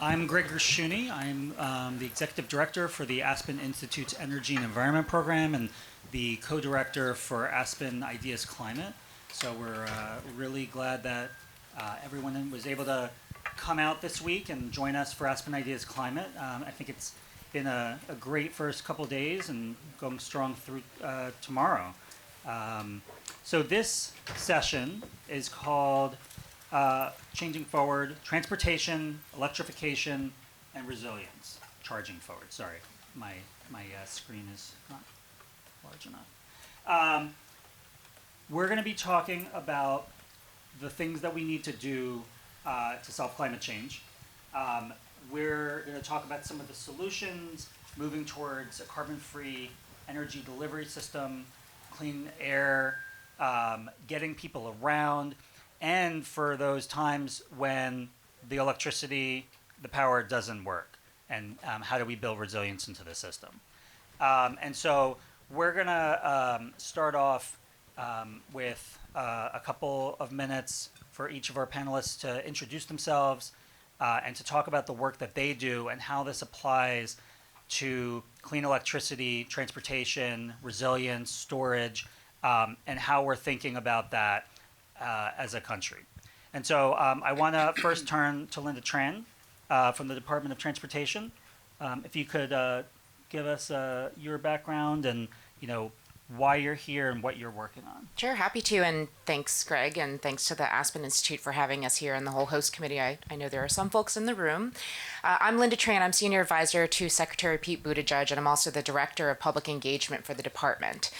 I'm Greg Gershuny. I'm the Executive Director for the Aspen Institute's Energy and Environment Program and the co-director for Aspen Ideas Climate. So we're really glad that everyone was able to come out this week and join us for Aspen Ideas Climate. I think it's been a great first couple of days and going strong through tomorrow. So this session is called Changing Forward, Transportation, Electrification, and Resilience. Charging Forward, sorry. My screen is not large enough. We're going to be talking about the things that we need to do to solve climate change. We're going to talk about some of the solutions, moving towards a carbon-free energy delivery system, clean air, getting people around, and for those times when the electricity, the power doesn't work, and how do we build resilience into the system. And so we're going to start off with a couple of minutes for each of our panelists to introduce themselves and to talk about the work that they do and how this applies to clean electricity, transportation, resilience, storage, and how we're thinking about that as a country. And so I want to first turn to Lynda Tran from the Department of Transportation. If you could give us your background and why you're here and what you're working on. Sure, happy to, and thanks, Greg, and thanks to the Aspen Institute for having us here and the whole host committee. I know there are some folks in the room. I'm Lynda Tran. I'm Senior Advisor to Secretary Pete Buttigieg, and I'm also the Director of Public Engagement for the department.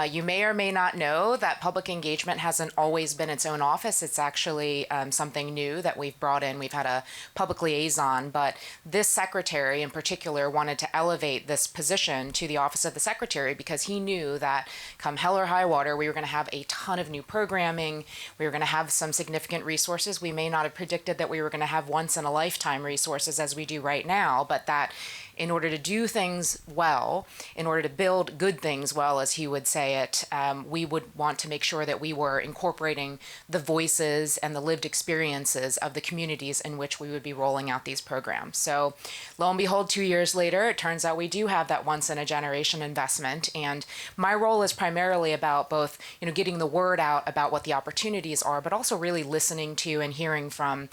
You may or may not know that public engagement hasn't always been its own office. It's actually something new that we've brought in. We've had a public liaison, but this secretary in particular wanted to elevate this position to the office of the secretary because he knew that come hell or high water, we were going to have a ton of new programming. We were going to have some significant resources. We may not have predicted that we were going to have once in a lifetime resources as we do right now, but that in order to do things well, in order to build good things well, as he would say it, we would want to make sure that we were incorporating the voices and the lived experiences of the communities in which we would be rolling out these programs. So lo and behold, 2 years later, it turns out we do have that once in a generation investment. And my role is primarily about both, getting the word out about what the opportunities are, but also really listening to and hearing from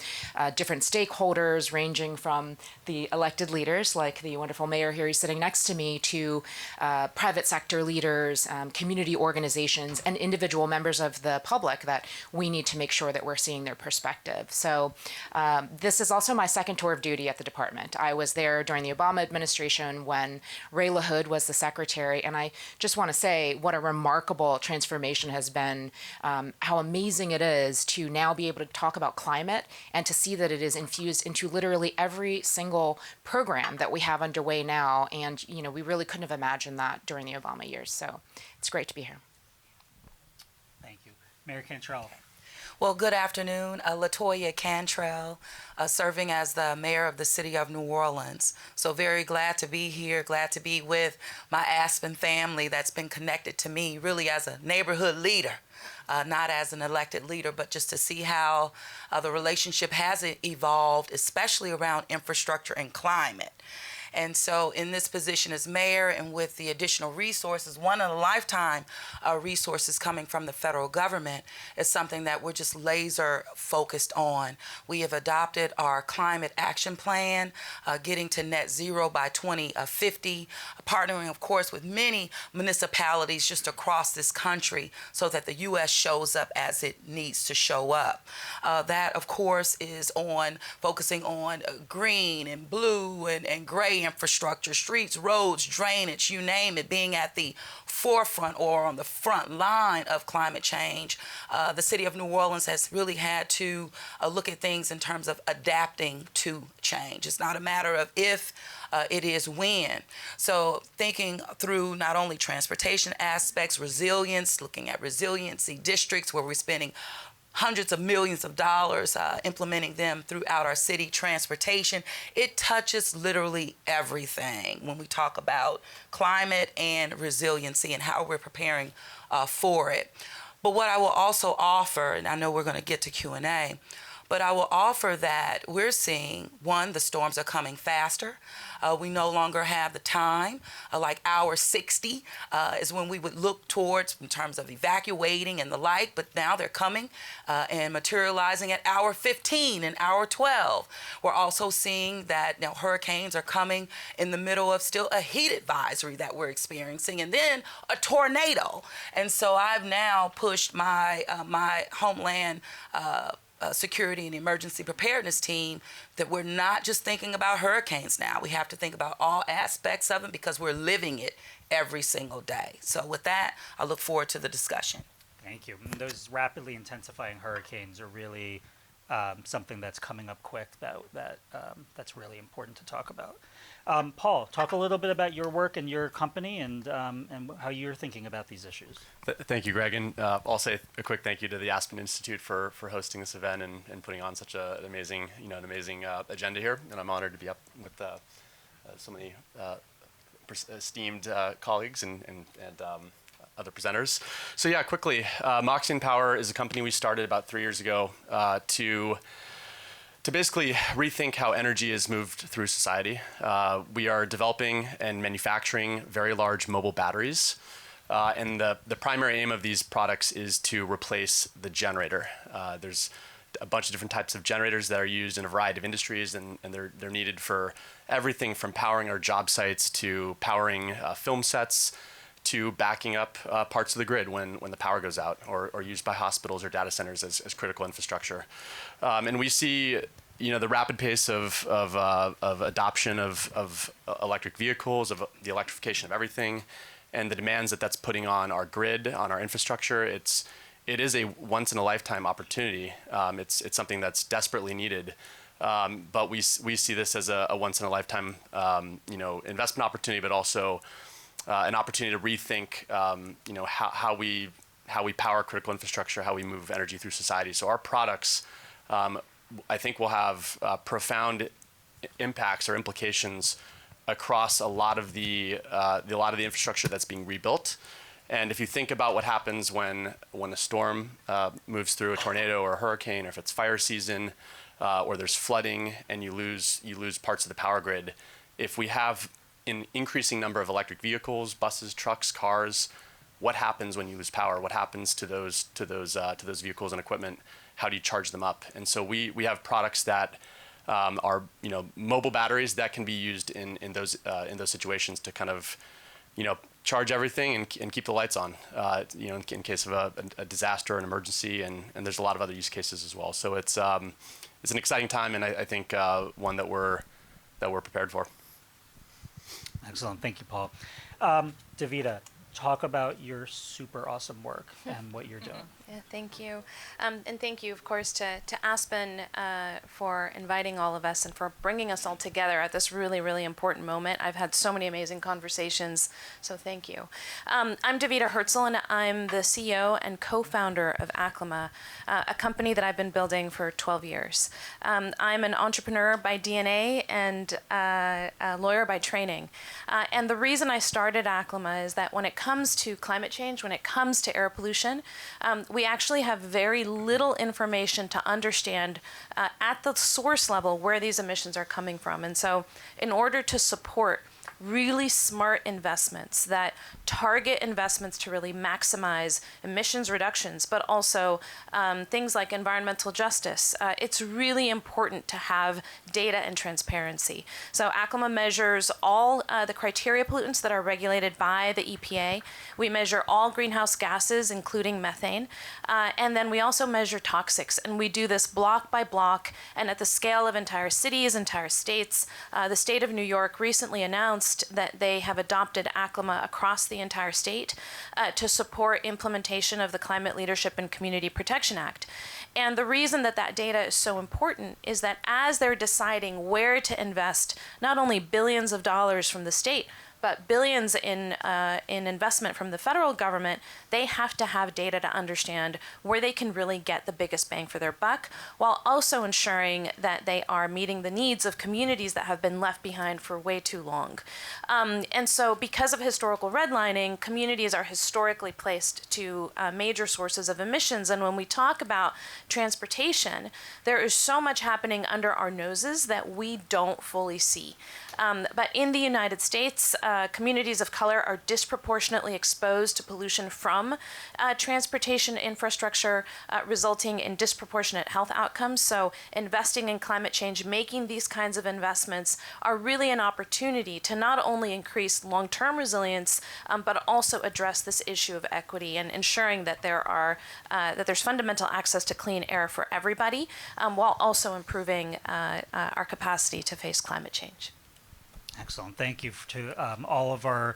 different stakeholders, ranging from the elected leaders like the wonderful mayor here, he's sitting next to me, to private sector leaders, community organizations, and individual members of the public that we need to make sure that we're seeing their perspective. So this is also my second tour of duty at the department. I was there during the Obama administration when Ray LaHood was the secretary, and I just want to say what a remarkable transformation has been, how amazing it is to now be able to talk about climate and to see that it is infused into literally every single program that we have underway now. And, we really couldn't have imagined that during the Obama years. So it's great to be here. Thank you. Mayor Cantrell. Well, good afternoon. Latoya Cantrell, serving as the mayor of the city of New Orleans. So very glad to be here, glad to be with my Aspen family that's been connected to me really as a neighborhood leader. Not as an elected leader, but just to see how the relationship has evolved, especially around infrastructure and climate. And so in this position as mayor and with the additional resources, one in a lifetime resources coming from the federal government is something that we're just laser focused on. We have adopted our climate action plan, getting to net zero by 2050, partnering, of course, with many municipalities just across this country so that the U.S. shows up as it needs to show up. That, of course, is on focusing on green and blue and gray infrastructure, streets, roads, drainage, you name it, being at the forefront or on the front line of climate change. The city of New Orleans has really had to look at things in terms of adapting to change. It's not a matter of if, it is when. So thinking through not only transportation aspects, resilience, looking at resiliency districts where we're spending hundreds of millions of dollars implementing them throughout our city transportation. It touches literally everything when we talk about climate and resiliency and how we're preparing for it. But what I will also offer, and I know we're going to get to Q&A, But I will offer that we're seeing, one, the storms are coming faster. We no longer have the time, like hour 60 is when we would look towards in terms of evacuating and the like, but now they're coming and materializing at hour 15 and hour 12. We're also seeing that hurricanes are coming in the middle of still a heat advisory that we're experiencing, and then a tornado. And so I've now pushed my Homeland Security and Emergency Preparedness team that we're not just thinking about hurricanes now. We have to think about all aspects of it because we're living it every single day. So with that, I look forward to the discussion. Thank you. Those rapidly intensifying hurricanes are really something that's coming up quick that's really important to talk about. Paul, talk a little bit about your work and your company and how you're thinking about these issues. Thank you, Greg, and I'll say a quick thank you to the Aspen Institute for hosting this event and putting on such an amazing agenda here. And I'm honored to be up with so many esteemed colleagues and other presenters. So yeah, quickly, Moxion Power is a company we started about 3 years ago to basically rethink how energy is moved through society. We are developing and manufacturing very large mobile batteries. And the primary aim of these products is to replace the generator. There's a bunch of different types of generators that are used in a variety of industries, and they're needed for everything from powering our job sites to powering film sets to backing up parts of the grid when the power goes out, or used by hospitals or data centers as critical infrastructure. And we see the rapid pace of adoption of electric vehicles, of the electrification of everything, and the demands that that's putting on our grid, on our infrastructure. It is a once-in-a-lifetime opportunity. It's something that's desperately needed. But we see this as a once-in-a-lifetime investment opportunity, but also an opportunity to rethink how we power critical infrastructure, how we move energy through society. So our products, I think, will have profound impacts or implications across a lot of the infrastructure that's being rebuilt. And if you think about what happens when a storm moves through, a tornado or a hurricane, or if it's fire season, or there's flooding and you lose parts of the power grid, if we have an increasing number of electric vehicles, buses, trucks, cars, what happens when you lose power? What happens to those vehicles and equipment? How do you charge them up? And so we have products that are mobile batteries that can be used in those situations to kind of charge everything and keep the lights on in case of a disaster or an emergency, and there's a lot of other use cases as well. So it's an exciting time, and I think one that we're prepared for. Excellent. Thank you, Paul. Davida, talk about your super awesome work and what you're doing. Yeah, thank you. And thank you, of course, to Aspen for inviting all of us and for bringing us all together at this really, really important moment. I've had so many amazing conversations, so thank you. I'm Davida Herzl, and I'm the CEO and co-founder of Aclima, a company that I've been building for 12 years. I'm an entrepreneur by DNA and a lawyer by training. And the reason I started Aclima is that when it comes to climate change, when it comes to air pollution, we actually have very little information to understand at the source level where these emissions are coming from. And so in order to support really smart investments that target investments to really maximize emissions reductions, but also things like environmental justice, it's really important to have data and transparency. So Aclima measures all the criteria pollutants that are regulated by the EPA. We measure all greenhouse gases, including methane, and then we also measure toxics, and we do this block by block and at the scale of entire cities, entire states. The state of New York recently announced that they have adopted Aclima across the entire state to support implementation of the Climate Leadership and Community Protection Act. And the reason that that data is so important is that as they're deciding where to invest not only billions of dollars from the state, but billions in investment from the federal government, they have to have data to understand where they can really get the biggest bang for their buck, while also ensuring that they are meeting the needs of communities that have been left behind for way too long. And so because of historical redlining, communities are historically placed to major sources of emissions. And when we talk about transportation, there is so much happening under our noses that we don't fully see. But in the United States, communities of color are disproportionately exposed to pollution from transportation infrastructure, resulting in disproportionate health outcomes. So investing in climate change, making these kinds of investments are really an opportunity to not only increase long-term resilience, but also address this issue of equity and ensuring that there's fundamental access to clean air for everybody, while also improving our capacity to face climate change. Excellent. Thank you to all of our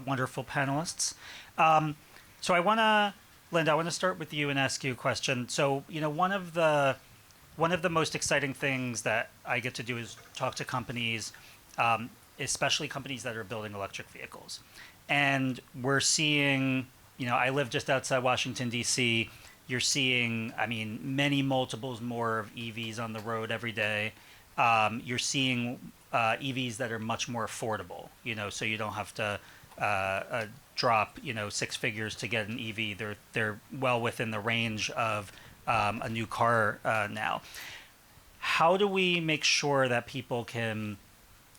wonderful panelists. So Lynda, I want to start with you and ask you a question. So, one of the most exciting things that I get to do is talk to companies, especially companies that are building electric vehicles. And we're seeing, I live just outside Washington, D.C. You're seeing, many multiples more of EVs on the road every day. You're seeing EVs that are much more affordable, so you don't have to drop, 6 figures to get an EV. They're well within the range of a new car now. How do we make sure that people can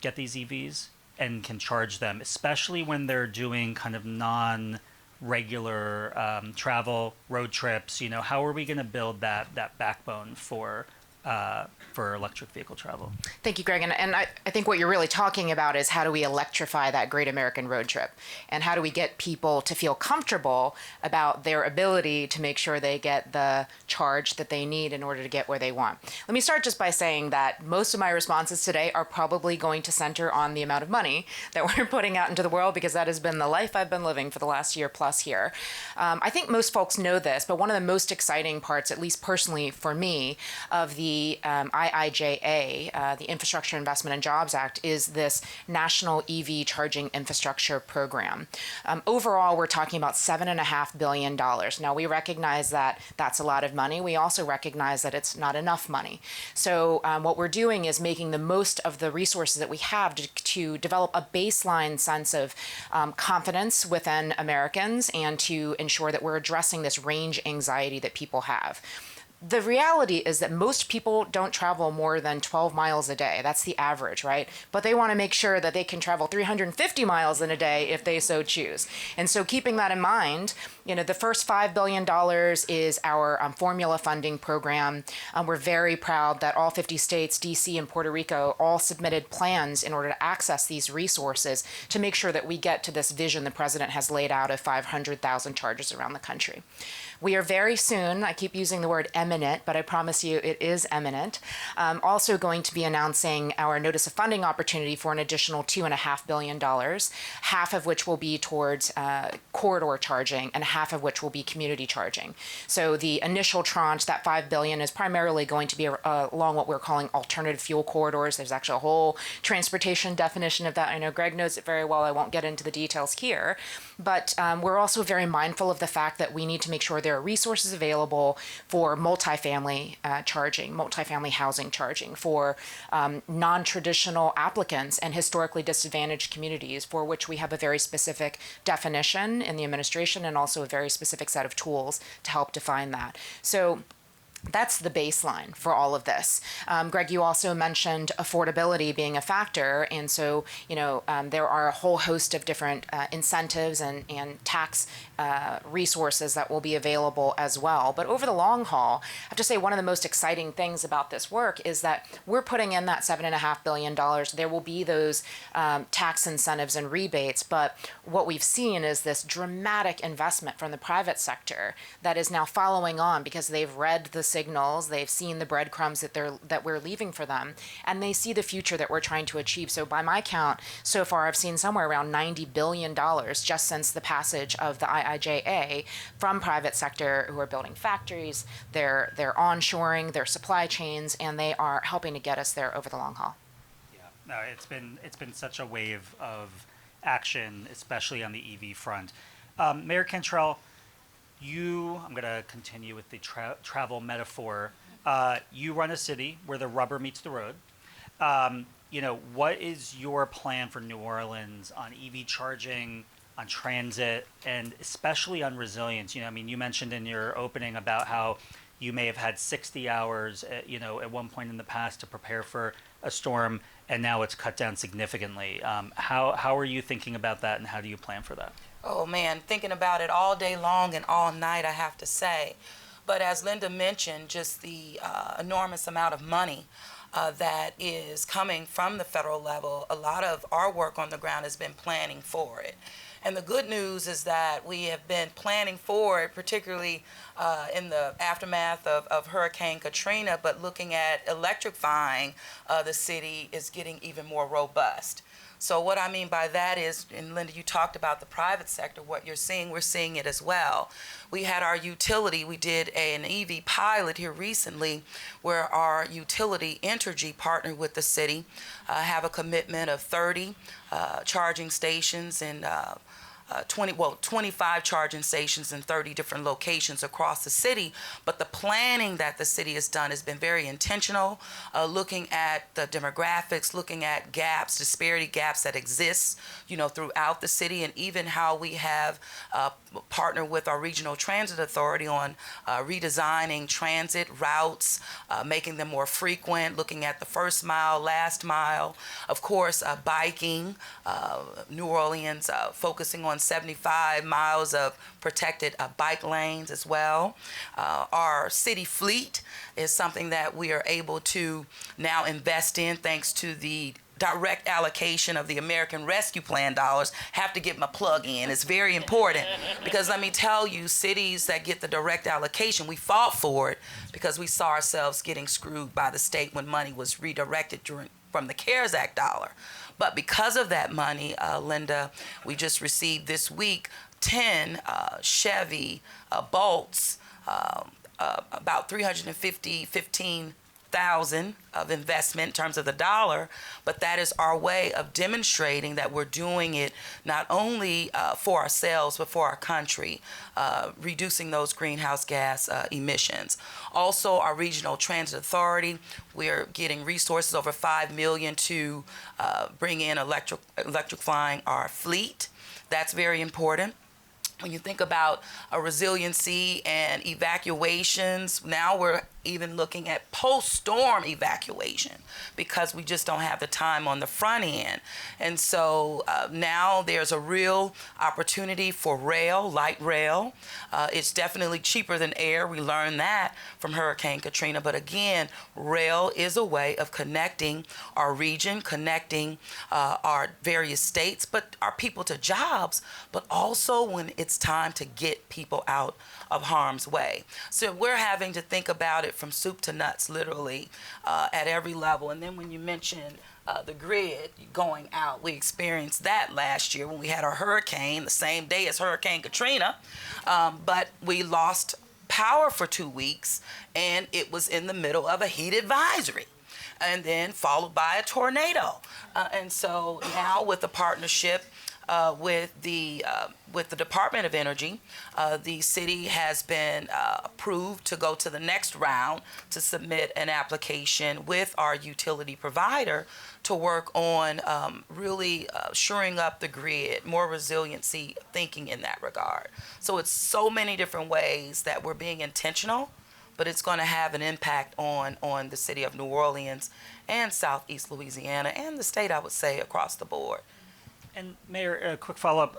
get these EVs and can charge them, especially when they're doing kind of non-regular travel, road trips? How are we going to build that backbone for electric vehicle travel? Thank you, Greg. And I think what you're really talking about is how do we electrify that great American road trip? And how do we get people to feel comfortable about their ability to make sure they get the charge that they need in order to get where they want? Let me start just by saying that most of my responses today are probably going to center on the amount of money that we're putting out into the world, because that has been the life I've been living for the last year plus here. I think most folks know this, but one of the most exciting parts, at least personally for me, of the IIJA, the Infrastructure Investment and Jobs Act, is this National EV Charging Infrastructure Program. Overall, we're talking about $7.5 billion. Now, we recognize that that's a lot of money. We also recognize that it's not enough money. So what we're doing is making the most of the resources that we have to develop a baseline sense of confidence within Americans and to ensure that we're addressing this range anxiety that people have. The reality is that most people don't travel more than 12 miles a day. That's the average, right? But they want to make sure that they can travel 350 miles in a day if they so choose. And so keeping that in mind, the first $5 billion is our formula funding program. We're very proud that all 50 states, DC and Puerto Rico, all submitted plans in order to access these resources to make sure that we get to this vision the president has laid out of 500,000 chargers around the country. We are very soon, I keep using the word imminent, but I promise you it is imminent, also going to be announcing our notice of funding opportunity for an additional $2.5 billion, half of which will be towards corridor charging and half of which will be community charging. So the initial tranche, that $5 billion, is primarily going to be along what we're calling alternative fuel corridors. There's actually a whole transportation definition of that. I know Greg knows it very well. I won't get into the details here. But we're also very mindful of the fact that we need to make sure there are resources available for multifamily charging, multifamily housing charging, for non-traditional applicants and historically disadvantaged communities, for which we have a very specific definition in the administration and also a very specific set of tools to help define that. So that's the baseline for all of this. Greg, you also mentioned affordability being a factor, and so there are a whole host of different incentives and tax resources that will be available as well. But over the long haul, I have to say one of the most exciting things about this work is that we're putting in that $7.5 billion. There will be those tax incentives and rebates, but what we've seen is this dramatic investment from the private sector that is now following on because they've read the signals, they've seen the breadcrumbs that we're leaving for them, and they see the future that we're trying to achieve. So by my count, so far I've seen somewhere around $90 billion just since the passage of the IIJA from private sector who are building factories, they're onshoring their supply chains, and they are helping to get us there over the long haul. Yeah, no, it's been such a wave of action, especially on the EV front. Mayor Cantrell, I'm going to continue with the travel metaphor. You run a city where the rubber meets the road. What is your plan for New Orleans on EV charging, on transit, and especially on resilience? You mentioned in your opening about how you may have had 60 hours, at one point in the past to prepare for a storm, and now it's cut down significantly. How are you thinking about that, and how do you plan for that? Oh man, thinking about it all day long and all night, I have to say. But as Lynda mentioned, just the enormous amount of money that is coming from the federal level, a lot of our work on the ground has been planning for it. And the good news is that we have been planning for it, particularly in the aftermath of Hurricane Katrina, but looking at electrifying the city is getting even more robust. So what I mean by that is, and Lynda, you talked about the private sector, what you're seeing, we're seeing it as well. We had our utility, we did an EV pilot here recently where our utility Entergy partnered with the city, have a commitment of 30 charging stations and 25 charging stations in 30 different locations across the city. But the planning that the city has done has been very intentional, looking at the demographics, looking at gaps, disparity gaps that exist, throughout the city, and even how we have partnered with our regional transit authority on redesigning transit routes, making them more frequent, looking at the first mile, last mile, of course, biking, New Orleans focusing on 75 miles of protected bike lanes as well. Our city fleet is something that we are able to now invest in thanks to the direct allocation of the American Rescue Plan dollars. Have to get my plug in. It's very important because let me tell you, cities that get the direct allocation, we fought for it because we saw ourselves getting screwed by the state when money was redirected from the CARES Act dollar. But because of that money, Lynda, we just received this week 10 Chevy Bolts, about 15,000 of investment in terms of the dollar, but that is our way of demonstrating that we're doing it not only for ourselves but for our country, reducing those greenhouse gas emissions. Also, our regional transit authority, we're getting resources over $5 million to bring in electrifying our fleet. That's very important. When you think about a resiliency and evacuations, now we're even looking at post-storm evacuation because we just don't have the time on the front end. And so now there's a real opportunity for rail, light rail. It's definitely cheaper than air. We learned that from Hurricane Katrina. But again, rail is a way of connecting our region, connecting our various states, but our people to jobs, but also when it's time to get people out of harm's way. So we're having to think about it from soup to nuts, literally, at every level. And then when you mentioned the grid going out, we experienced that last year when we had our hurricane, the same day as Hurricane Katrina, but we lost power for 2 weeks, and it was in the middle of a heat advisory, and then followed by a tornado. And so now with the partnership with the Department of Energy, the city has been approved to go to the next round to submit an application with our utility provider to work on really shoring up the grid, more resiliency thinking in that regard. So it's so many different ways that we're being intentional, but it's going to have an impact on the city of New Orleans and Southeast Louisiana and the state, I would say, across the board. And Mayor, a quick follow-up.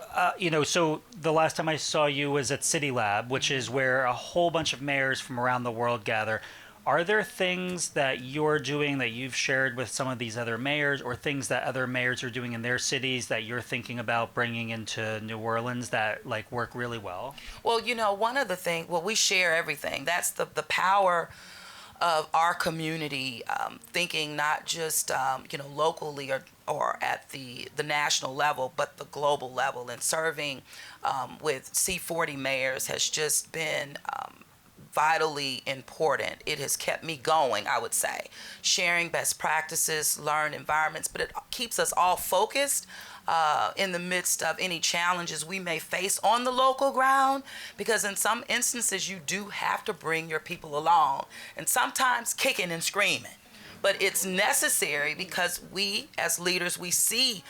So the last time I saw you was at City Lab, which is where a whole bunch of mayors from around the world gather. Are there things that you're doing that you've shared with some of these other mayors, or things that other mayors are doing in their cities that you're thinking about bringing into New Orleans that work really well? Well, one of the things, we share everything. That's the power of our community, thinking not just locally or at the national level, but the global level. And serving with C40 mayors has just been vitally important. It has kept me going, I would say. Sharing best practices, learn environments, but it keeps us all focused in the midst of any challenges we may face on the local ground, because in some instances you do have to bring your people along, and sometimes kicking and screaming. But it's necessary because we, as leaders, we see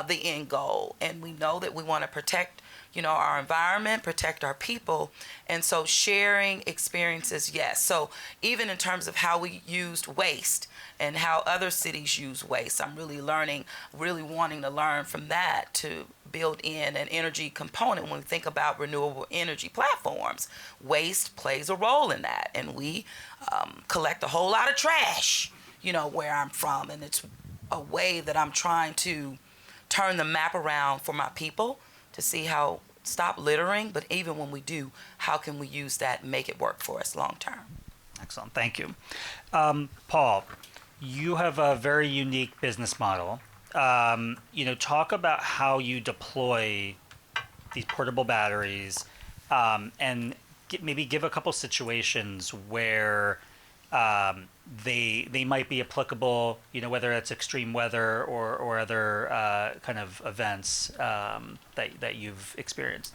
the end goal, and we know that we want to protect, our environment, protect our people. And so sharing experiences, yes. So even in terms of how we used waste and how other cities use waste, I'm really wanting to learn from that to build in an energy component. When we think about renewable energy platforms, waste plays a role in that. And we collect a whole lot of trash, where I'm from. And it's a way that I'm trying to turn the map around for my people to see how, stop littering, but even when we do, how can we use that and make it work for us long term? Excellent, thank you. Paul, you have a very unique business model. Talk about how you deploy these portable batteries, and maybe give a couple situations where they might be applicable, whether it's extreme weather or other kind of events that you've experienced.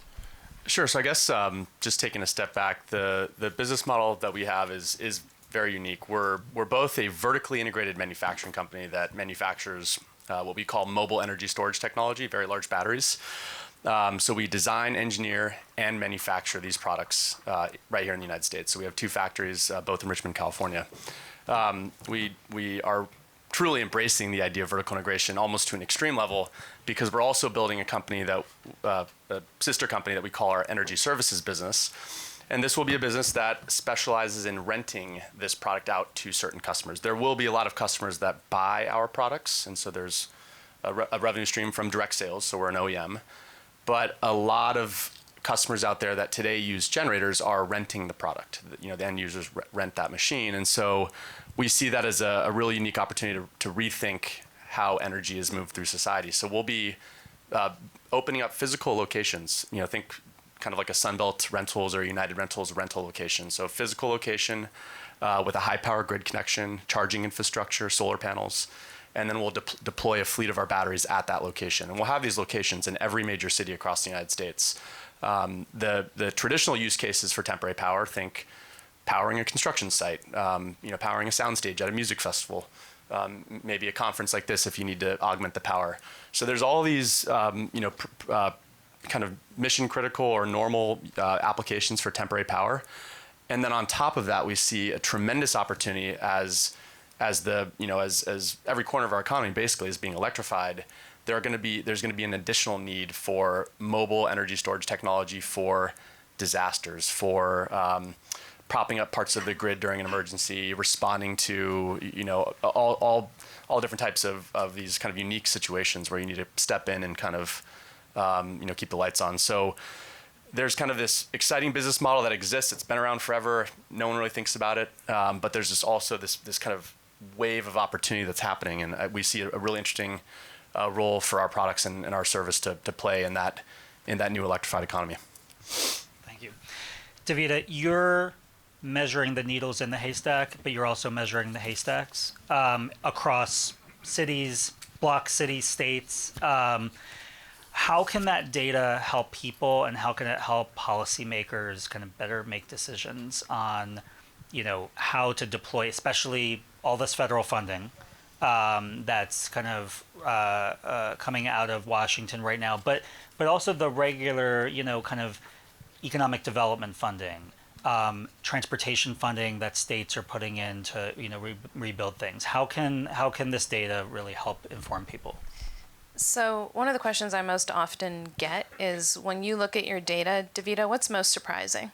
Sure. So I guess just taking a step back, the business model that we have is very unique. We're both a vertically integrated manufacturing company that manufactures what we call mobile energy storage technology, very large batteries. So we design, engineer, and manufacture these products right here in the United States. So we have two factories, both in Richmond, California. We are truly embracing the idea of vertical integration almost to an extreme level, because we're also building a company a sister company that we call our energy services business. And this will be a business that specializes in renting this product out to certain customers. There will be a lot of customers that buy our products, and so there's a revenue stream from direct sales, so we're an OEM. But a lot of customers out there that today use generators are renting the product. The end users rent that machine. And so we see that as a really unique opportunity to rethink how energy is moved through society. So we'll be opening up physical locations, think kind of like a Sunbelt Rentals or United Rentals rental location. So physical location with a high power grid connection, charging infrastructure, solar panels. And then we'll deploy a fleet of our batteries at that location. And we'll have these locations in every major city across the United States. The traditional use cases for temporary power, think powering a construction site, powering a soundstage at a music festival, maybe a conference like this if you need to augment the power. So there's all these, kind of mission critical or normal applications for temporary power. And then on top of that, we see a tremendous opportunity as every corner of our economy basically is being electrified. There's going to be an additional need for mobile energy storage technology for disasters, for propping up parts of the grid during an emergency, responding to all different types of these kind of unique situations where you need to step in and kind of keep the lights on. So there's kind of this exciting business model that exists. It's been around forever. No one really thinks about it, but there's just also this kind of wave of opportunity that's happening, and we see a really interesting role for our products and our service to play in that new electrified economy. Thank you. Davida, you're measuring the needles in the haystack, but you're also measuring the haystacks across cities, block cities, states. How can that data help people, and how can it help policymakers kind of better make decisions on, how to deploy, especially all this federal funding that's kind of coming out of Washington right now, but also the regular, kind of economic development funding, transportation funding that states are putting in to, rebuild things. How can this data really help inform people? So one of the questions I most often get is, when you look at your data, Davida, what's most surprising?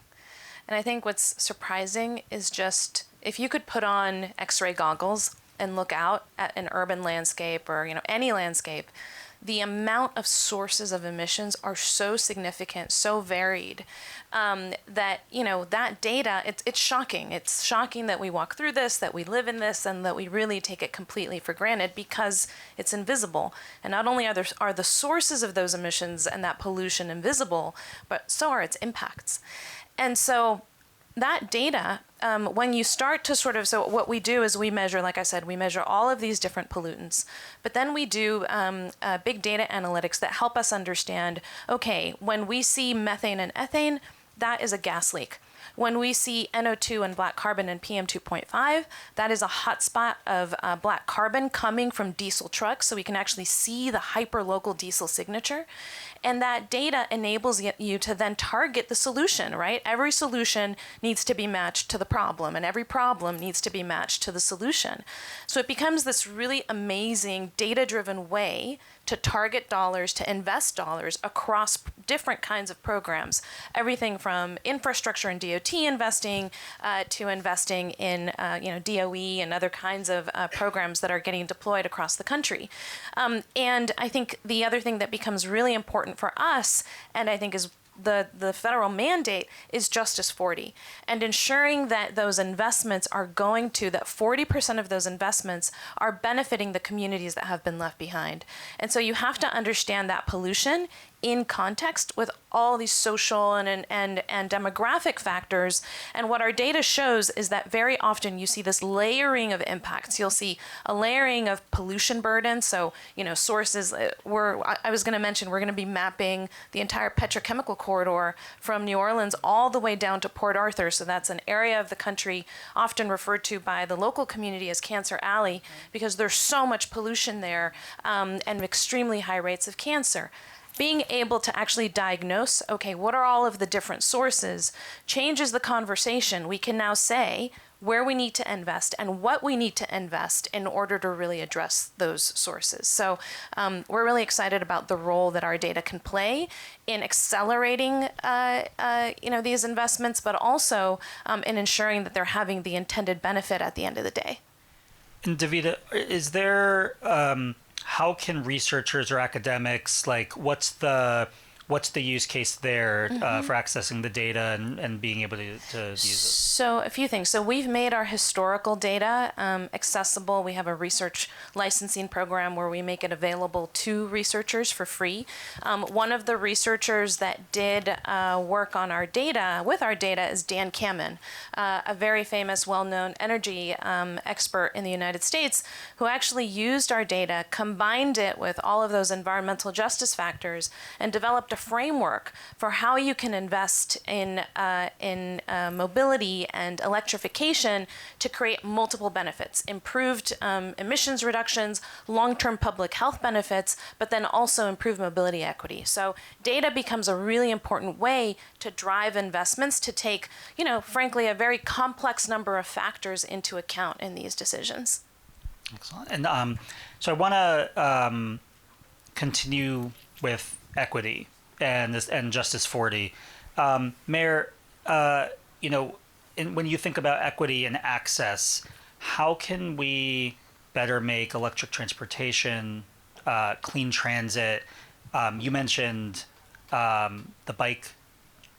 And I think what's surprising is just, if you could put on X-ray goggles and look out at an urban landscape or any landscape, the amount of sources of emissions are so significant, so varied, that that data, it's shocking. It's shocking that we walk through this, that we live in this, and that we really take it completely for granted because it's invisible. And not only are the sources of those emissions and that pollution invisible, but so are its impacts. And so that data, when you start to sort of, so what we do is we measure, like I said, we measure all of these different pollutants, but then we do big data analytics that help us understand, okay, when we see methane and ethane, that is a gas leak. When we see NO2 and black carbon and PM2.5, that is a hotspot of black carbon coming from diesel trucks, so we can actually see the hyperlocal diesel signature. And that data enables you to then target the solution, right? Every solution needs to be matched to the problem, and every problem needs to be matched to the solution. So it becomes this really amazing data-driven way to target dollars, to invest dollars across different kinds of programs. Everything from infrastructure and DOT investing to investing in DOE and other kinds of programs that are getting deployed across the country. And I think the other thing that becomes really important for us, and I think is the federal mandate, is Justice 40, and ensuring that those investments are going to, that 40% of those investments are benefiting the communities that have been left behind. And so you have to understand that pollution in context with all these social and demographic factors. And what our data shows is that very often you see this layering of impacts. You'll see a layering of pollution burden. So, sources, I was going to mention, we're going to be mapping the entire petrochemical corridor from New Orleans all the way down to Port Arthur. So that's an area of the country often referred to by the local community as Cancer Alley, because there's so much pollution there and extremely high rates of cancer. Being able to actually diagnose, okay, what are all of the different sources, changes the conversation. We can now say where we need to invest and what we need to invest in order to really address those sources. So we're really excited about the role that our data can play in accelerating these investments, but also in ensuring that they're having the intended benefit at the end of the day. And Davida, is there how can researchers or academics, what's the use case there for accessing the data and being able to use it? So a few things. So we've made our historical data accessible. We have a research licensing program where we make it available to researchers for free. One of the researchers that did work on our data, with our data, is Dan Kamen, a very famous, well-known energy expert in the United States, who actually used our data, combined it with all of those environmental justice factors, and developed a framework for how you can invest in mobility and electrification to create multiple benefits, improved emissions reductions, long-term public health benefits, but then also improved mobility equity. So data becomes a really important way to drive investments, to take, frankly, a very complex number of factors into account in these decisions. Excellent. And so I want to continue with equity and Justice 40. Mayor, when you think about equity and access, how can we better make electric transportation, clean transit? You mentioned the bike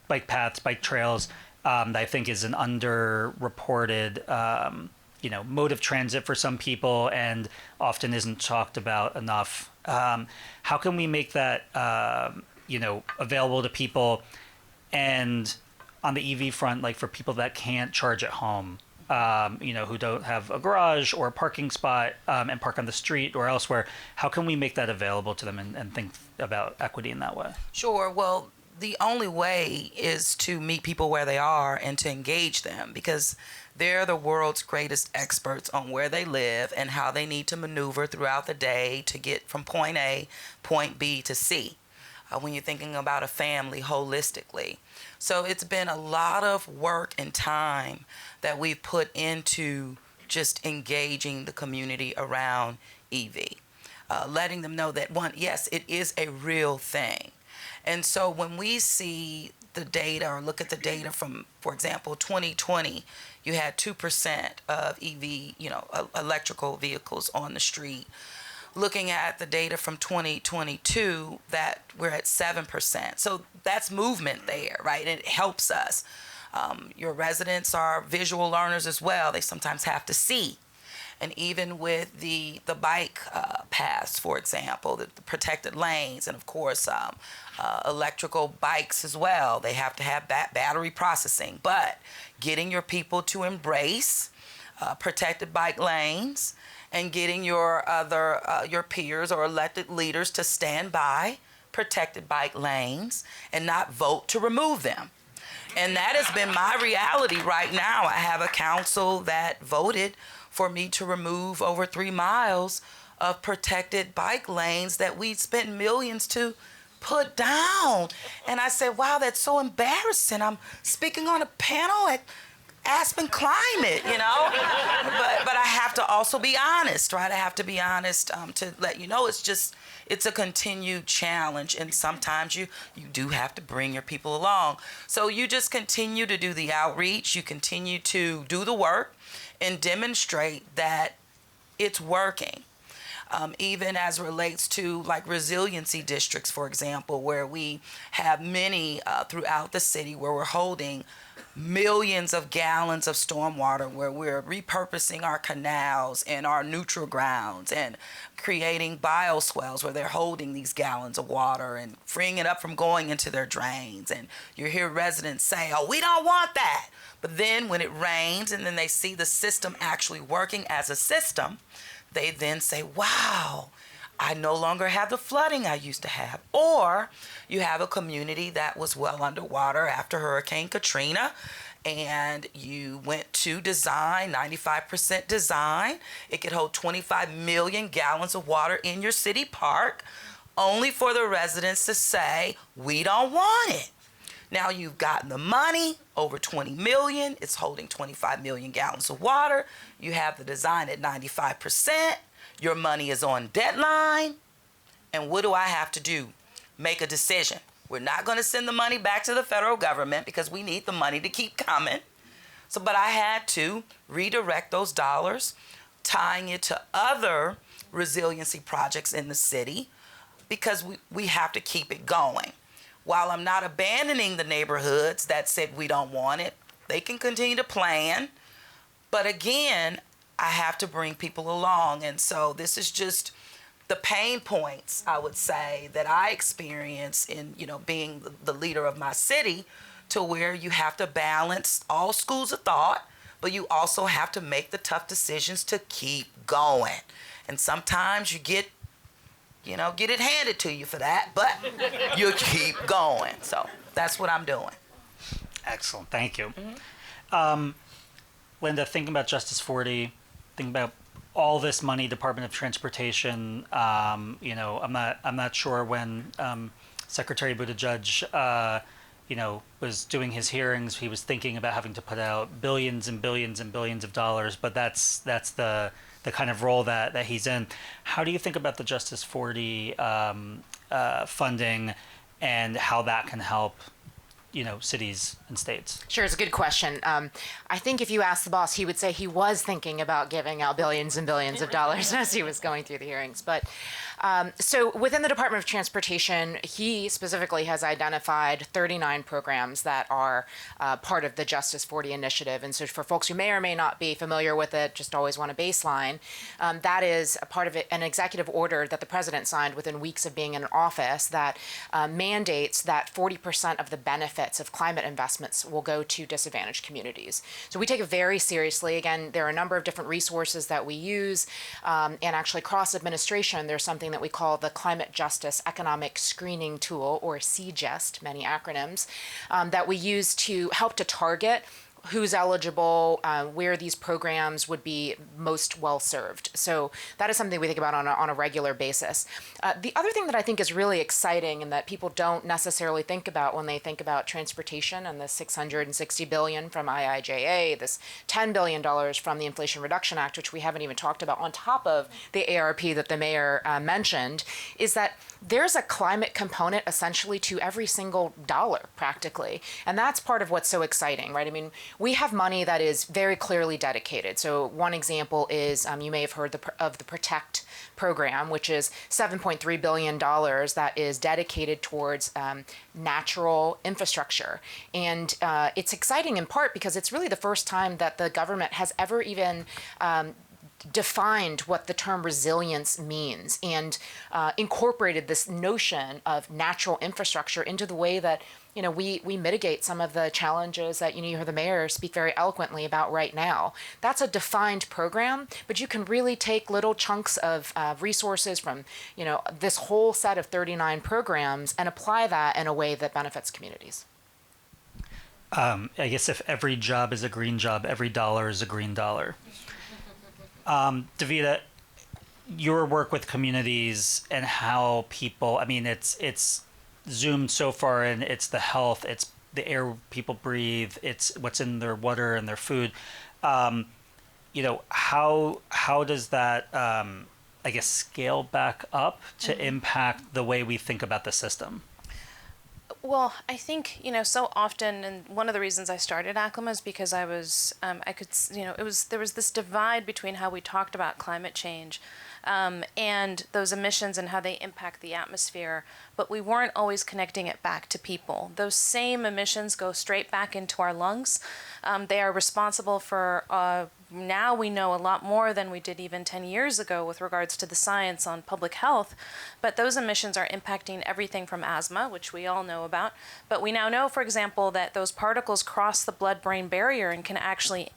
paths, bike trails, that I think is an underreported mode of transit for some people and often isn't talked about enough. How can we make that available to people? And on the EV front, for people that can't charge at home, who don't have a garage or a parking spot and park on the street or elsewhere, how can we make that available to them and think about equity in that way? Sure. Well, the only way is to meet people where they are and to engage them, because they're the world's greatest experts on where they live and how they need to maneuver throughout the day to get from point A, point B to C, when you're thinking about a family holistically. So it's been a lot of work and time that we've put into just engaging the community around EV, letting them know that, one, yes, it is a real thing. And so when we see the data or look at the data from, for example, 2020, you had 2% of EV, electrical vehicles on the street. Looking at the data from 2022, that we're at 7%. So that's movement there, right? And it helps us. Your residents are visual learners as well. They sometimes have to see. And even with the bike paths, for example, the protected lanes, and of course electrical bikes as well, they have to have battery processing. But getting your people to embrace protected bike lanes and getting your peers or elected leaders to stand by protected bike lanes and not vote to remove them. And that has been my reality right now. I have a council that voted for me to remove over 3 miles of protected bike lanes that we spent millions to put down. And I said, wow, that's so embarrassing. I'm speaking on a panel at Aspen Climate, you know? But I have to also be honest, right? I have to be honest to let you know it's a continued challenge, and sometimes you do have to bring your people along. So you just continue to do the outreach, you continue to do the work and demonstrate that it's working. Even as relates to like resiliency districts, for example, where we have many throughout the city where we're holding millions of gallons of stormwater, where we're repurposing our canals and our neutral grounds and creating bioswales where they're holding these gallons of water and freeing it up from going into their drains. And you hear residents say, oh, we don't want that. But then when it rains and then they see the system actually working as a system, they then say, wow, I no longer have the flooding I used to have. Or you have a community that was well underwater after Hurricane Katrina, and you went to design, 95% design. It could hold 25 million gallons of water in your city park, only for the residents to say, we don't want it. Now you've gotten the money, over 20 million. It's holding 25 million gallons of water. You have the design at 95%. Your money is on deadline. And what do I have to do? Make a decision. We're not going to send the money back to the federal government because we need the money to keep coming. But I had to redirect those dollars, tying it to other resiliency projects in the city, because we have to keep it going. While I'm not abandoning the neighborhoods that said we don't want it, they can continue to plan. But again, I have to bring people along. And so this is just the pain points, I would say, that I experience in, being the leader of my city, to where you have to balance all schools of thought, but you also have to make the tough decisions to keep going. And sometimes you get it handed to you for that, but you keep going. So that's what I'm doing. Excellent, thank you. Mm-hmm. Lynda, thinking about Justice 40, thinking about all this money, Department of Transportation, I'm not sure when Secretary Buttigieg, was doing his hearings, he was thinking about having to put out billions and billions and billions of dollars, but that's the kind of role that he's in. How do you think about the Justice 40 funding and how that can help, cities and states? Sure, it's a good question. I think if you ask the boss, he would say he was thinking about giving out billions and billions of dollars as he was going through the hearings. But so within the Department of Transportation, he specifically has identified 39 programs that are part of the Justice 40 initiative. And so for folks who may or may not be familiar with it, just always want a baseline, that is a part of an executive order that the president signed within weeks of being in office that mandates that 40% of the benefits of climate investments will go to disadvantaged communities. So we take it very seriously. Again, there are a number of different resources that we use, and actually across administration, there's something that we call the Climate Justice Economic Screening Tool, or CJEST, many acronyms, that we use to help to target who's eligible, where these programs would be most well served. So that is something we think about on a regular basis. The other thing that I think is really exciting and that people don't necessarily think about when they think about transportation and the $660 billion from IIJA, this $10 billion from the Inflation Reduction Act, which we haven't even talked about, on top of the ARP that the mayor mentioned, is that there's a climate component essentially to every single dollar practically. And that's part of what's so exciting, right? I mean, we have money that is very clearly dedicated. So one example is, you may have heard of the Protect program, which is $7.3 billion that is dedicated towards natural infrastructure. And it's exciting in part because it's really the first time that the government has ever even defined what the term resilience means and incorporated this notion of natural infrastructure into the way that we mitigate some of the challenges that you hear the mayor speak very eloquently about right now. That's a defined program, but you can really take little chunks of resources from this whole set of 39 programs and apply that in a way that benefits communities. I guess if every job is a green job, every dollar is a green dollar. Davida, your work with communities and how people, it's zoomed so far in, it's the health, it's the air people breathe, it's what's in their water and their food. How does that, I guess, scale back up to impact the way we think about the system? Well, I think, so often, and one of the reasons I started Aclima is because there was this divide between how we talked about climate change and those emissions and how they impact the atmosphere, but we weren't always connecting it back to people. Those same emissions go straight back into our lungs. They are responsible for now we know a lot more than we did even 10 years ago with regards to the science on public health, but those emissions are impacting everything from asthma, which we all know about, but we now know, for example, that those particles cross the blood-brain barrier and can actually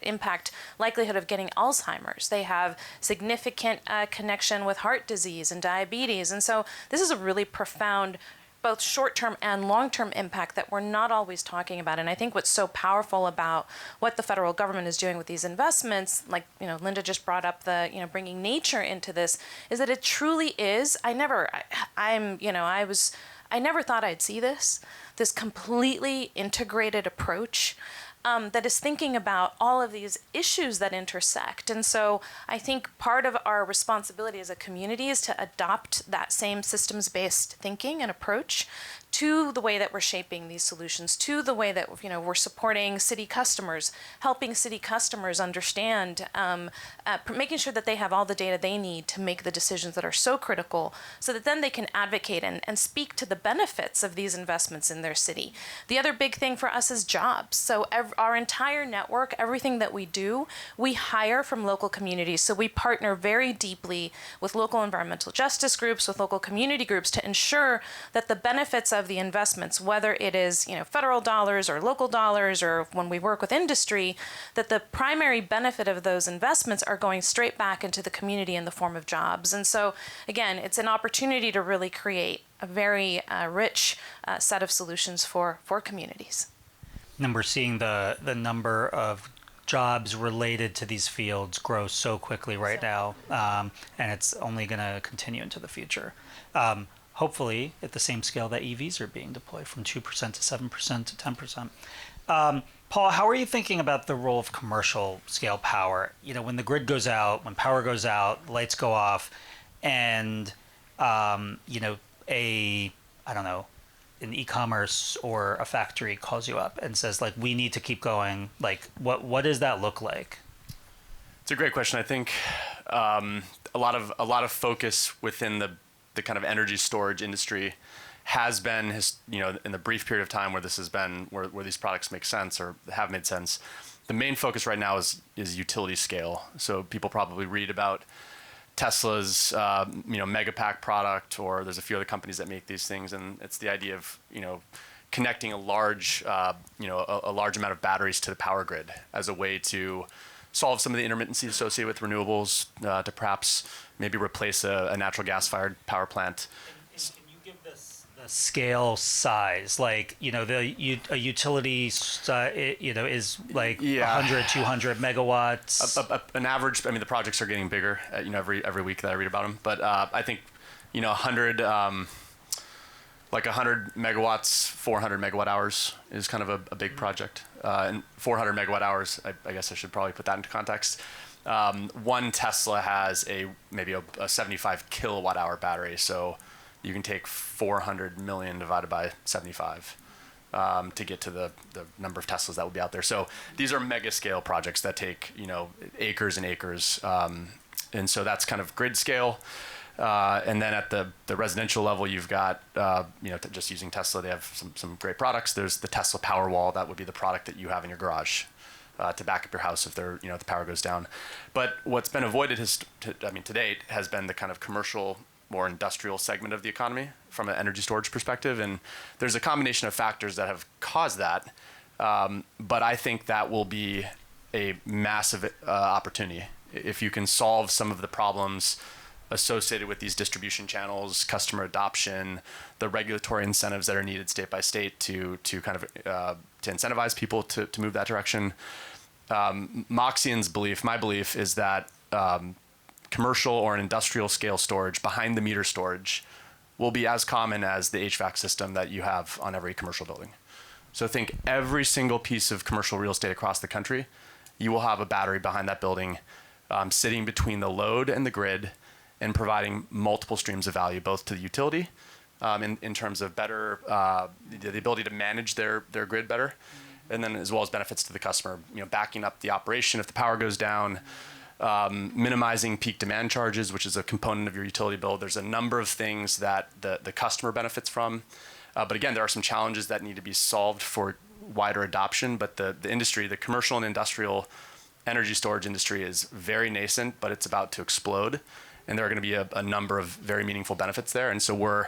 impact likelihood of getting Alzheimer's. They have significant connection with heart disease and diabetes, and so this is a really profound both short-term and long-term impact that we're not always talking about. And I think what's so powerful about what the federal government is doing with these investments, like, Lynda just brought up the, bringing nature into this, is that it truly is, I never thought I'd see this completely integrated approach that is thinking about all of these issues that intersect. And so I think part of our responsibility as a community is to adopt that same systems-based thinking and approach to the way that we're shaping these solutions, to the way that we're supporting city customers, helping city customers understand, making sure that they have all the data they need to make the decisions that are so critical, so that then they can advocate and speak to the benefits of these investments in their city. The other big thing for us is jobs. So our entire network, everything that we do, we hire from local communities. So we partner very deeply with local environmental justice groups, with local community groups to ensure that the benefits of the investments, whether it is federal dollars or local dollars, or when we work with industry, that the primary benefit of those investments are going straight back into the community in the form of jobs. And so again, it's an opportunity to really create a very rich set of solutions for communities. And we're seeing the number of jobs related to these fields grow so quickly right now, and it's only going to continue into the future. Hopefully at the same scale that EVs are being deployed, from 2% to 7% to 10%. Paul, how are you thinking about the role of commercial scale power? When the grid goes out, when power goes out, lights go off, and an e-commerce or a factory calls you up and says, like, we need to keep going. Like, what does that look like? It's a great question. I think a lot of focus within the kind of energy storage industry has been, in the brief period of time where this has been, where these products make sense or have made sense. The main focus right now is utility scale. So people probably read about Tesla's, Megapack product, or there's a few other companies that make these things, and it's the idea of, connecting a large amount of batteries to the power grid as a way to solve some of the intermittency associated with renewables, to perhaps maybe replace a natural gas-fired power plant. Can you give this the scale size? Like, a utility, is like 100, 200 megawatts. An average. The projects are getting bigger. Every week that I read about them. But I think, 100. Like 100 megawatts, 400 megawatt hours is kind of a big project. And 400 megawatt hours, I guess I should probably put that into context. One Tesla has maybe a 75 kilowatt hour battery. So you can take 400 million divided by 75 to get to the number of Teslas that will be out there. So these are mega scale projects that take, acres and acres. And so that's kind of grid scale. And then at the residential level, you've got, just using Tesla, they have some great products. There's the Tesla Powerwall. That would be the product that you have in your garage. to back up your house if the power goes down. But what's been avoided to date has been the kind of commercial or industrial segment of the economy from an energy storage perspective. And there's a combination of factors that have caused that. But I think that will be a massive opportunity if you can solve some of the problems associated with these distribution channels, customer adoption, the regulatory incentives that are needed state by state to kind of to incentivize people to move that direction. Moxion's belief, my belief, is that commercial or an industrial scale storage, behind the meter storage, will be as common as the HVAC system that you have on every commercial building. So think every single piece of commercial real estate across the country, you will have a battery behind that building, sitting between the load and the grid, and providing multiple streams of value, both to the utility, in terms of better the ability to manage their grid better, and then as well as benefits to the customer. Backing up the operation if the power goes down, minimizing peak demand charges, which is a component of your utility bill. There's a number of things that the customer benefits from. But again, there are some challenges that need to be solved for wider adoption. But the industry, the commercial and industrial energy storage industry, is very nascent, but it's about to explode. And there are going to be a number of very meaningful benefits there. And so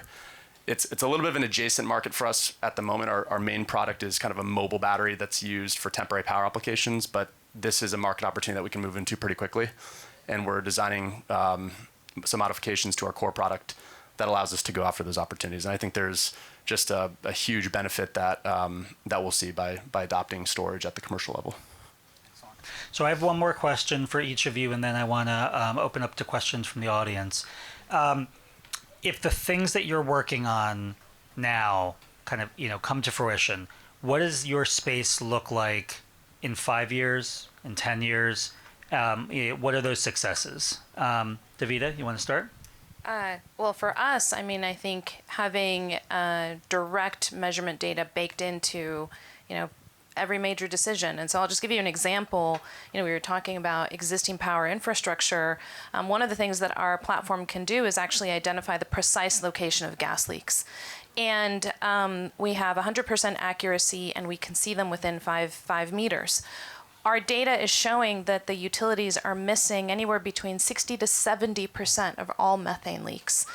it's a little bit of an adjacent market for us at the moment. Our main product is kind of a mobile battery that's used for temporary power applications, but this is a market opportunity that we can move into pretty quickly. And we're designing some modifications to our core product that allows us to go after those opportunities. And I think there's just a huge benefit that we'll see by adopting storage at the commercial level. So I have one more question for each of you, and then I want to open up to questions from the audience. If the things that you're working on now kind of come to fruition, what does your space look like in 5 years, in 10 years? What are those successes? Davida, you want to start? Well, for us, I think having direct measurement data baked into, every major decision. And so I'll just give you an example. We were talking about existing power infrastructure. One of the things that our platform can do is actually identify the precise location of gas leaks. And we have 100% accuracy, and we can see them within five meters. Our data is showing that the utilities are missing anywhere between 60 to 70% of all methane leaks.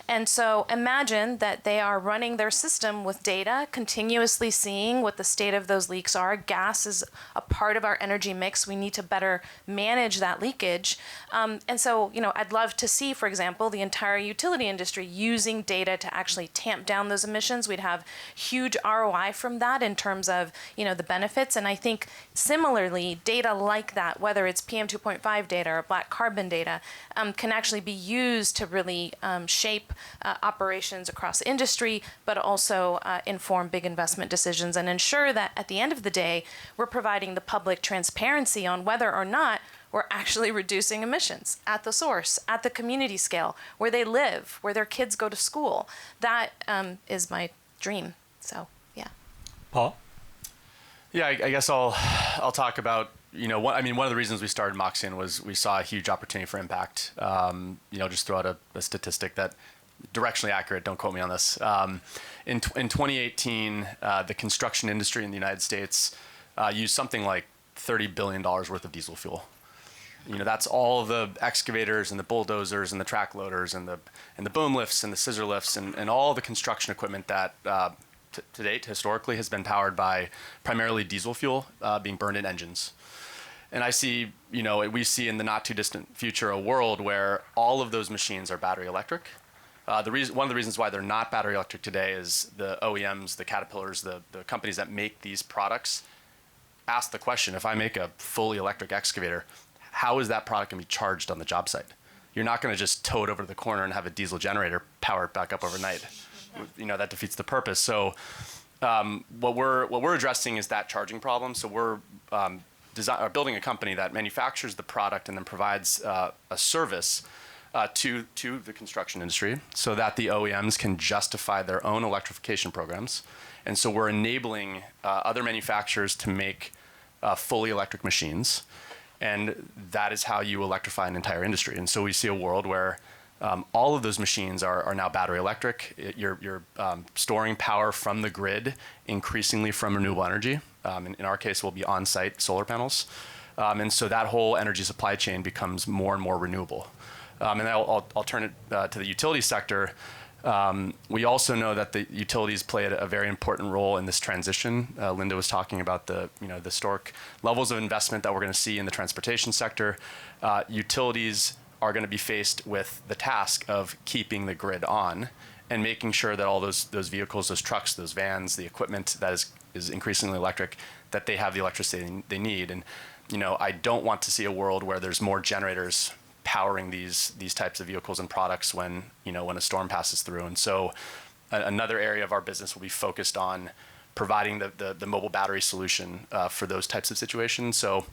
And so imagine that they are running their system with data, continuously seeing what the state of those leaks are. Gas is a part of our energy mix. We need to better manage that leakage. And so, I'd love to see, for example, the entire utility industry using data to actually tamp down those emissions. We'd have huge ROI from that in terms of, the benefits. And I think similarly, data like that, whether it's PM 2.5 data or black carbon data, can actually be used to really shape operations across industry, but also inform big investment decisions and ensure that at the end of the day, we're providing the public transparency on whether or not we're actually reducing emissions at the source, at the community scale, where they live, where their kids go to school. That is my dream. So, yeah. Paul? Yeah, I guess I'll talk about, one of the reasons we started Moxion was we saw a huge opportunity for impact. Just throw out a statistic that directionally accurate, don't quote me on this. In 2018, the construction industry in the United States used something like $30 billion worth of diesel fuel. That's all of the excavators and the bulldozers and the track loaders and the boom lifts and the scissor lifts and all the construction equipment that to date historically has been powered by primarily diesel fuel being burned in engines. And we see in the not too distant future a world where all of those machines are battery electric. One of the reasons why they're not battery electric today is the OEMs, the Caterpillars, the companies that make these products ask the question, if I make a fully electric excavator, how is that product going to be charged on the job site? You're not going to just tow it over to the corner and have a diesel generator power it back up overnight. That defeats the purpose. So what we're addressing is that charging problem. So we're building a company that manufactures the product and then provides a service to the construction industry so that the OEMs can justify their own electrification programs. And so we're enabling other manufacturers to make fully electric machines. And that is how you electrify an entire industry. And so we see a world where all of those machines are now battery electric. You're storing power from the grid, increasingly from renewable energy. In our case, will be on-site solar panels. And so that whole energy supply chain becomes more and more renewable. And I'll turn it to the utility sector. We also know that the utilities play a very important role in this transition. Lynda was talking about the historic levels of investment that we're going to see in the transportation sector. Utilities are going to be faced with the task of keeping the grid on and making sure that all those vehicles, those trucks, those vans, the equipment that is increasingly electric, that they have the electricity they need. And I don't want to see a world where there's more generators powering these types of vehicles and products when a storm passes through. And so another area of our business will be focused on providing the mobile battery solution for those types of situations. So,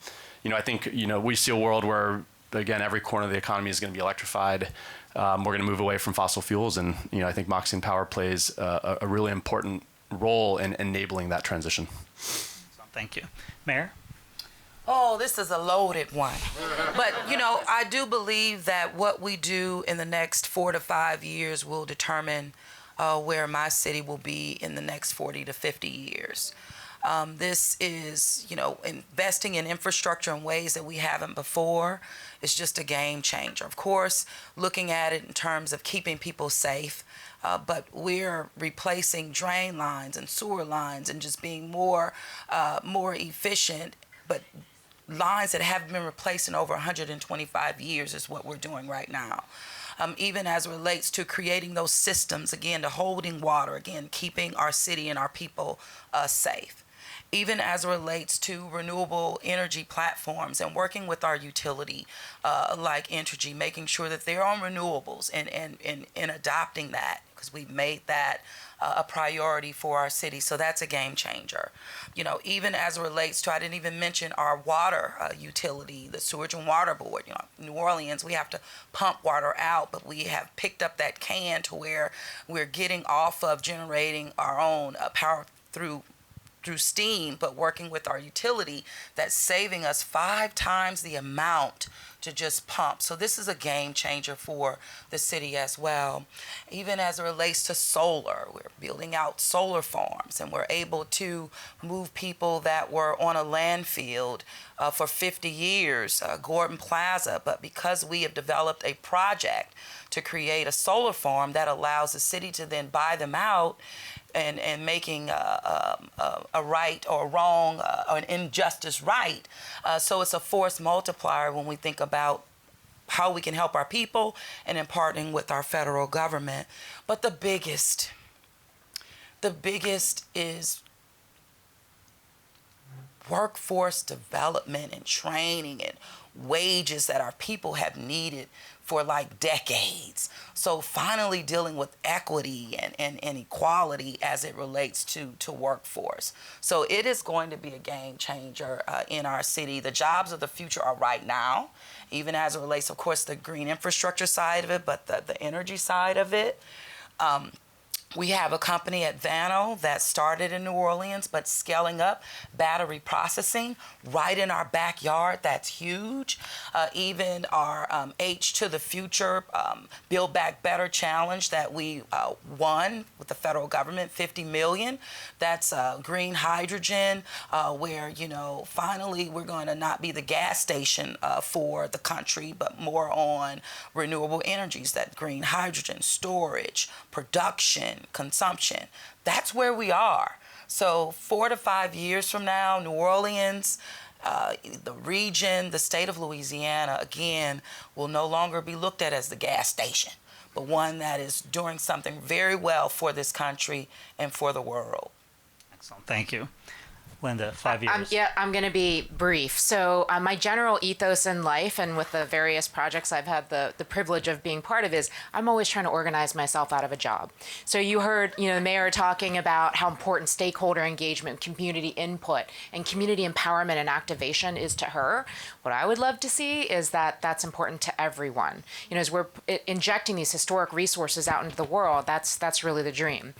I think, we see a world where, again, every corner of the economy is going to be electrified. We're going to move away from fossil fuels. And, I think Moxion Power plays a really important role in enabling that transition. Thank you. Mayor? Oh, this is a loaded one. But, I do believe that what we do in the next 4 to 5 years will determine where my city will be in the next 40 to 50 years. This is, investing in infrastructure in ways that we haven't before. It's just a game changer. Of course, looking at it in terms of keeping people safe, but we're replacing drain lines and sewer lines and just being more efficient. But lines that haven't been replaced in over 125 years is what we're doing right now. Even as it relates to creating those systems, again, to holding water, again, keeping our city and our people safe. Even as it relates to renewable energy platforms and working with our utility like Entergy, making sure that they're on renewables and adopting that, because we've made that a priority for our city. So that's a game changer. Even as it relates to, I didn't even mention our water utility, the Sewage and Water Board. New Orleans, we have to pump water out, but we have picked up that can to where we're getting off of generating our own power through steam, but working with our utility, that's saving us 5 times the amount to just pump. So this is a game changer for the city as well. Even as it relates to solar, we're building out solar farms, and we're able to move people that were on a landfill for 50 years, Gordon Plaza, but because we have developed a project to create a solar farm that allows the city to then buy them out, and making a right or a wrong or an injustice right. So it's a force multiplier when we think about how we can help our people and in partnering with our federal government. But the biggest is workforce development and training and wages that our people have needed for like decades. So finally dealing with equity and equality as it relates to workforce. So it is going to be a game changer in our city. The jobs of the future are right now, even as it relates, of course, the green infrastructure side of it, but the energy side of it. We have a company at Vano that started in New Orleans, but scaling up battery processing right in our backyard. That's huge. Even our H to the Future Build Back Better challenge that we won with the federal government, $50 million. That's green hydrogen, where, finally we're going to not be the gas station for the country, but more on renewable energies, that green hydrogen, storage, production, consumption. That's where we are. So 4 to 5 years from now, New Orleans, the region, the state of Louisiana, again, will no longer be looked at as the gas station, but one that is doing something very well for this country and for the world. Excellent. Thank you. Lynda, 5 years. I'm going to be brief. So my general ethos in life and with the various projects I've had the privilege of being part of is I'm always trying to organize myself out of a job. So you heard, the mayor talking about how important stakeholder engagement, community input, and community empowerment and activation is to her. What I would love to see is that that's important to everyone. As we're injecting these historic resources out into the world, that's really the dream.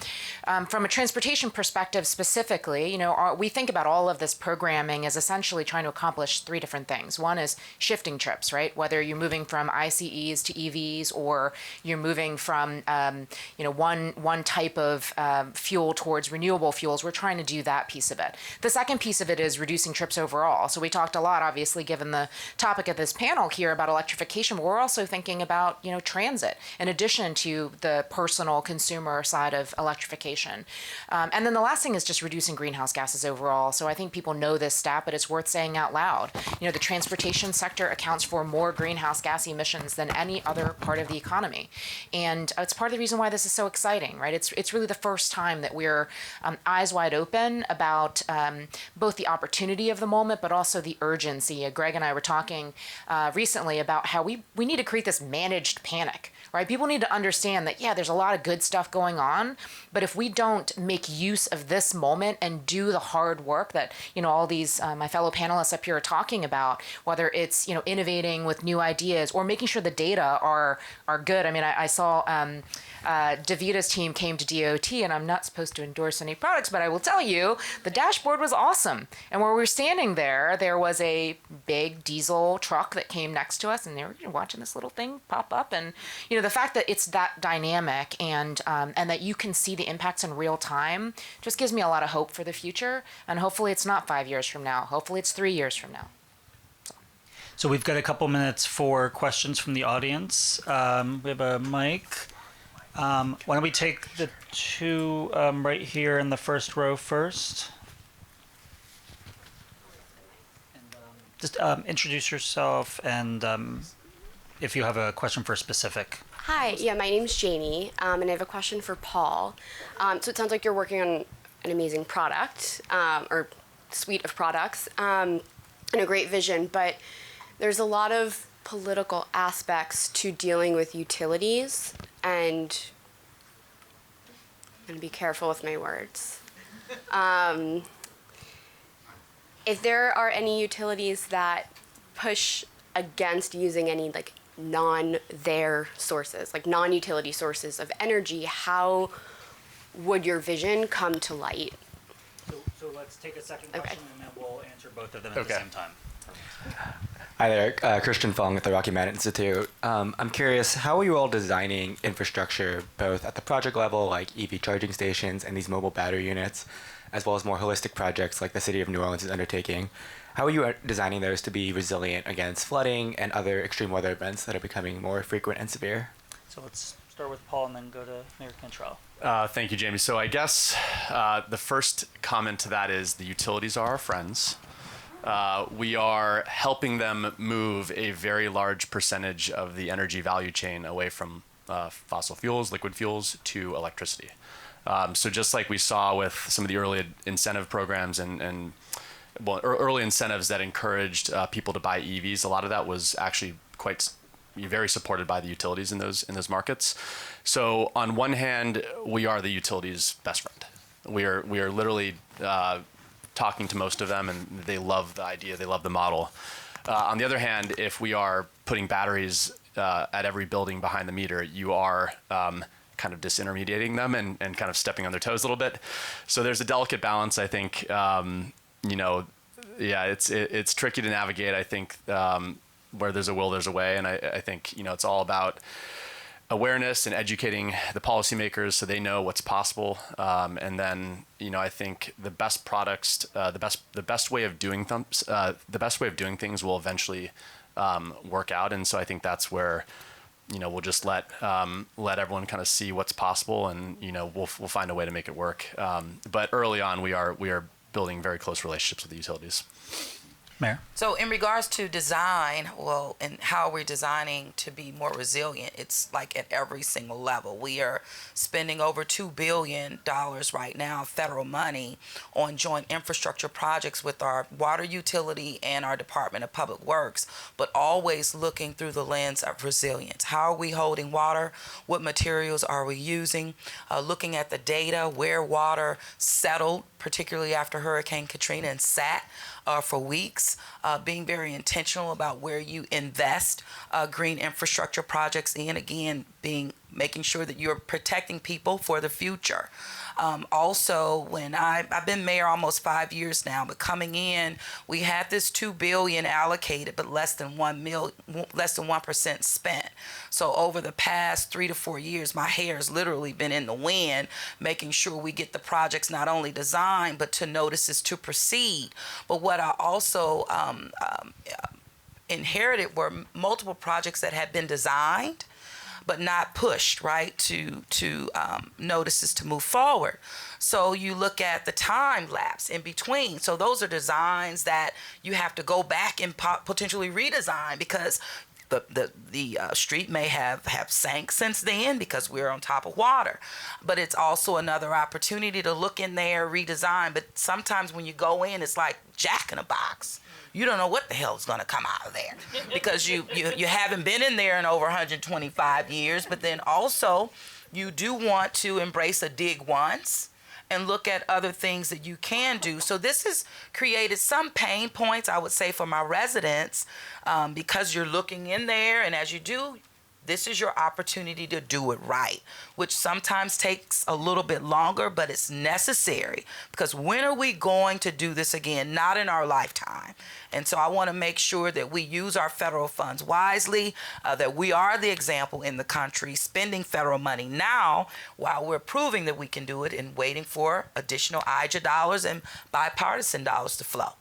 From a transportation perspective specifically, we think about all of this programming as essentially trying to accomplish three different things. One is shifting trips, right? Whether you're moving from ICEs to EVs, or you're moving from one type of fuel towards renewable fuels, we're trying to do that piece of it. The second piece of it is reducing trips overall. So we talked a lot, obviously, given the topic of this panel here about electrification, but we're also thinking about transit in addition to the personal consumer side of electrification. And then the last thing is just reducing greenhouse gases overall. So I think people know this stat, but it's worth saying out loud. The transportation sector accounts for more greenhouse gas emissions than any other part of the economy. And it's part of the reason why this is so exciting, right? It's really the first time that we're eyes wide open about both the opportunity of the moment, but also the urgency. Greg and I were talking recently about how we need to create this managed panic, right? People need to understand that, yeah, there's a lot of good stuff going on, but if we don't make use of this moment and do the hard work that, all these, my fellow panelists up here are talking about, whether it's, innovating with new ideas or making sure the data are good. I mean, I saw Davida's team came to DOT, and I'm not supposed to endorse any products, but I will tell you, the dashboard was awesome. And where we were standing there was a big diesel truck that came next to us, and they were watching this little thing pop up. And, the fact that it's that dynamic and that you can see the impacts in real time just gives me a lot of hope for the future. And hopefully it's not 5 years from now. Hopefully it's 3 years from now. So we've got a couple minutes for questions from the audience. We have a mic. Why don't we take the two right here in the first row first? And, just introduce yourself and if you have a question for a specific. Hi, yeah, my name's Janie, and I have a question for Paul. So it sounds like you're working on an amazing product, or suite of products, and a great vision, but there's a lot of political aspects to dealing with utilities, and I'm going to be careful with my words. If there are any utilities that push against using any their sources, like non-utility sources of energy, how would your vision come to light? So let's take a second question and then we'll answer both of them at the Okay. same time. Hi there, Christian Fong with the Rocky Mountain Institute. I'm curious, how are you all designing infrastructure both at the project level, like EV charging stations and these mobile battery units, as well as more holistic projects like the City of New Orleans is undertaking? How are you designing those to be resilient against flooding and other extreme weather events that are becoming more frequent and severe? So let's start with Paul and then go to Mayor Cantrell. Thank you, Jamie. So I guess the first comment to that is the utilities are our friends. We are helping them move a very large percentage of the energy value chain away from fossil fuels, liquid fuels, to electricity. So just like we saw with some of the early incentive programs and early incentives that encouraged people to buy EVs, a lot of that was actually very supported by the utilities in those markets. So on one hand, we are the utilities' best friend. We are literally talking to most of them, and they love the idea, they love the model. On the other hand, if we are putting batteries at every building behind the meter, you are kind of disintermediating them and kind of stepping on their toes a little bit. So there's a delicate balance, I think. It's tricky to navigate. I think where there's a will, there's a way, and I think it's all about awareness and educating the policymakers so they know what's possible. And then I think the best products, the best way of doing things will eventually work out. And so I think that's where we'll just let everyone kind of see what's possible, and we'll find a way to make it work. But early on, we are building very close relationships with the utilities. Mayor? So in regards to design, and how we're designing to be more resilient, it's like at every single level. We are spending over $2 billion right now, federal money, on joint infrastructure projects with our water utility and our Department of Public Works, but always looking through the lens of resilience. How are we holding water? What materials are we using? Looking at the data, where water settled, particularly after Hurricane Katrina, and sat for weeks, being very intentional about where you invest green infrastructure projects in, again, being making sure that you're protecting people for the future. Also, when I've been mayor almost 5 years now, but coming in, we had this $2 billion allocated, but less than 1% spent. So over the past 3 to 4 years, my hair has literally been in the wind, making sure we get the projects not only designed, but to notices to proceed. But what I also inherited were multiple projects that had been designed but not pushed, right, to notices to move forward. So you look at the time lapse in between. So those are designs that you have to go back and potentially redesign because the street may have sank since then because we're on top of water. But it's also another opportunity to look in there, redesign. But sometimes when you go in, it's like Jack in a box. You don't know what the hell is going to come out of there because you haven't been in there in over 125 years. But then also, you do want to embrace a dig once and look at other things that you can do. So this has created some pain points, I would say, for my residents because you're looking in there, and as you do, this is your opportunity to do it right, which sometimes takes a little bit longer, but it's necessary because when are we going to do this again? Not in our lifetime. And so I want to make sure that we use our federal funds wisely, that we are the example in the country, spending federal money now while we're proving that we can do it and waiting for additional IJA dollars and bipartisan dollars to flow.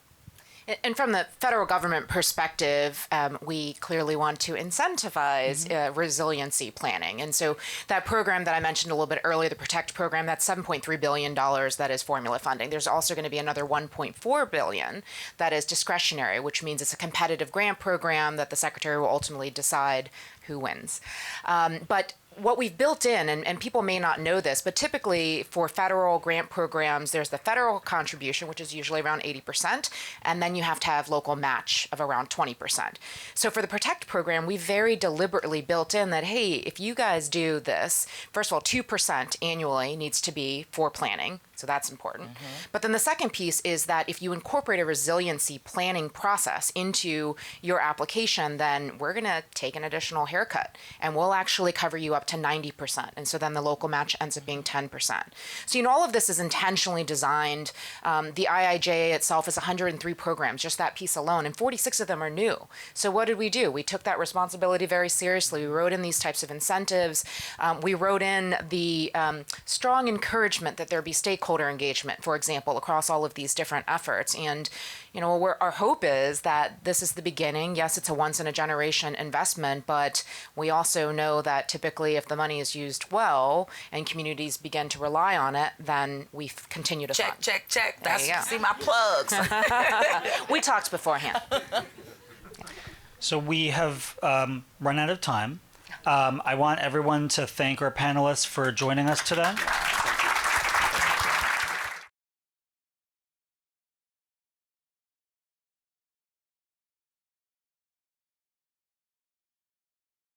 And from the federal government perspective, we clearly want to incentivize resiliency planning. And so that program that I mentioned a little bit earlier, the PROTECT program, that's $7.3 billion that is formula funding. There's also going to be another $1.4 billion that is discretionary, which means it's a competitive grant program that the secretary will ultimately decide who wins. But what we've built in, and people may not know this, but typically for federal grant programs, there's the federal contribution, which is usually around 80%, and then you have to have local match of around 20%. So for the PROTECT program, we very deliberately built in that, hey, if you guys do this, first of all, 2% annually needs to be for planning. So that's important. But then the second piece is that if you incorporate a resiliency planning process into your application, then we're going to take an additional haircut and we'll actually cover you up to 90%. And so then the local match ends up being 10%. So, all of this is intentionally designed. The IIJA itself is 103 programs, just that piece alone, and 46 of them are new. So what did we do? We took that responsibility very seriously. We wrote in these types of incentives. We wrote in the strong encouragement that there be stakeholder engagement, for example, across all of these different efforts. And, our hope is that this is the beginning. Yes, it's a once-in-a-generation investment, but we also know that typically if the money is used well and communities begin to rely on it, then we continue to fund. Check. See my plugs. We talked beforehand. So we have run out of time. I want everyone to thank our panelists for joining us today.